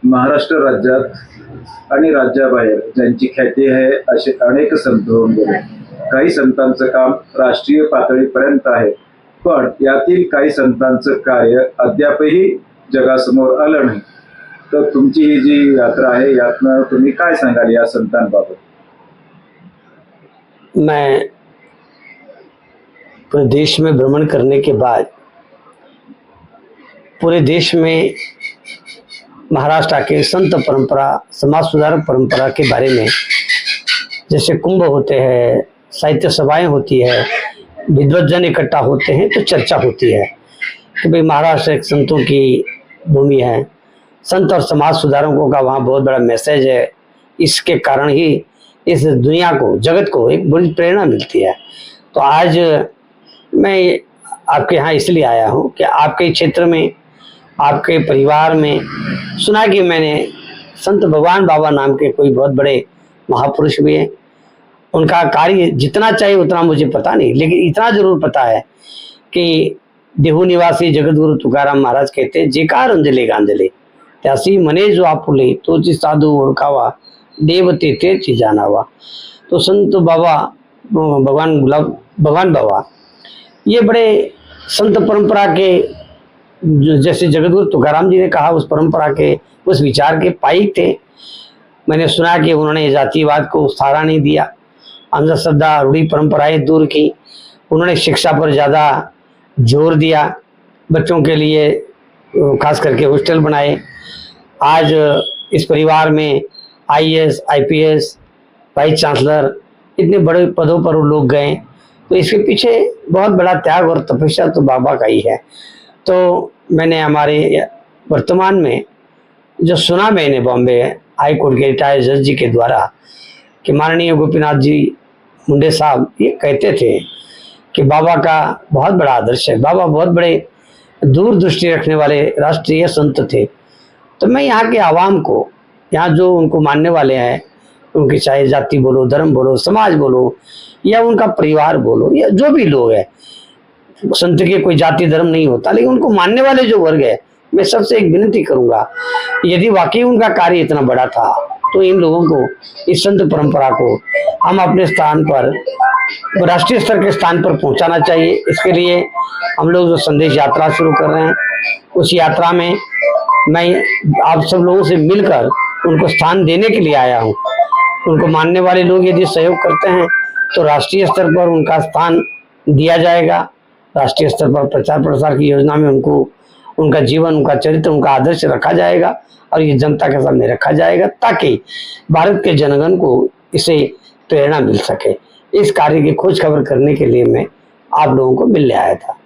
महाराष्ट्र राज्यात आणि राज्याबाहेर ज्यांची ख्याती आहे असे अनेक संत होऊन गेले. काही संतांचं काम राष्ट्रीय पातळीपर्यंत आहे, पण यातील काही संतांचं कार्य अद्यापही जगासमोर आलं नाही. तर तुमची ही जी यात्रा आहे यातनं तुम्ही काय सांगाल या संतांबाबत? मैं पूरे देश में भ्रमण करने के बाद पूरे देश में महाराष्ट्र के संत परंपरा, समाज सुधारक परंपरा के बारे में, जैसे कुंभ होते हैं, साहित्य सभाएं होती है, विद्वज्जन इकट्ठा होते हैं तो चर्चा होती है कि भाई महाराष्ट्र एक संतों की भूमि है, संत और समाज सुधारकों का वहाँ बहुत बड़ा मैसेज है। इसके कारण ही इस दुनिया को, जगत को एक बड़ी प्रेरणा मिलती है। तो आज मैं आपके यहाँ इसलिए आया हूँ कि आपके क्षेत्र में, आपके परिवार में सुना कि मैंने संत भगवान बाबा नाम के कोई बहुत बड़े महापुरुष भी हैं। उनका कार्य जितना चाहिए उतना मुझे पता नहीं, लेकिन इतना जरूर पता है कि देहू निवासी जगतगुरु तुकाराम महाराज कहते, जेकार अंजले गांजले त्यासी मने जो आपुले तोची साधू ओळखावा देव तेथे जानावा। तो संत बाबा भगवान बाबा ये बड़े संत परंपरा के, जैसे जगतगुरु तुकाराम जी ने कहा, उस परंपरा के, उस विचार के पाइक थे। मैंने सुना कि उन्होंने जातिवाद को सहारा नहीं दिया, अंधश्रद्धा रूढ़ी परंपराएं दूर की, उन्होंने शिक्षा पर ज़्यादा जोर दिया, बच्चों के लिए खास करके हॉस्टल बनाए। आज इस परिवार में IAS, IPS, वाइस चांसलर, इतने बड़े पदों पर वो लोग गए, तो इसके पीछे बहुत बड़ा त्याग और तपस्या तो बाबा का ही है। तो मैंने हमारे वर्तमान में जो सुना, मैंने बॉम्बे हाई कोर्ट के रिटायर्ड जज जी के द्वारा कि माननीय गोपीनाथ जी मुंडे साहब ये कहते थे कि बाबा का बहुत बड़ा आदर्श है, बाबा बहुत बड़े दूरदृष्टि रखने वाले राष्ट्रीय संत थे। तो मैं यहाँ के आवाम को, यहाँ जो उनको मानने वाले हैं, उनकी चाहे जाति बोलो, धर्म बोलो, समाज बोलो, या उनका परिवार बोलो, या जो भी लोग हैं, संत के कोई जाति धर्म नहीं होता, लेकिन उनको मानने वाले जो वर्ग है, मैं सबसे एक विनती करूंगा, यदि वाकई उनका कार्य इतना बड़ा था तो इन लोगों को, इस संत परंपरा को हम अपने स्थान पर, राष्ट्रीय स्तर के स्थान पर पहुंचाना चाहिए। इसके लिए हम लोग जो संदेश यात्रा शुरू कर रहे हैं, उस यात्रा में मैं आप सब लोगों से मिलकर उनको स्थान देने के लिए आया हूँ। उनको मानने वाले लोग यदि सहयोग करते हैं तो राष्ट्रीय स्तर पर उनका स्थान दिया जाएगा। राष्ट्रीय स्तर पर प्रचार प्रसार की योजना में उनको, उनका जीवन, उनका चरित्र, उनका आदर्श रखा जाएगा और ये जनता के सामने रखा जाएगा, ताकि भारत के जनगण को इसे प्रेरणा मिल सके। इस कार्य की खोज खबर करने के लिए मैं आप लोगों को मिलने आया था।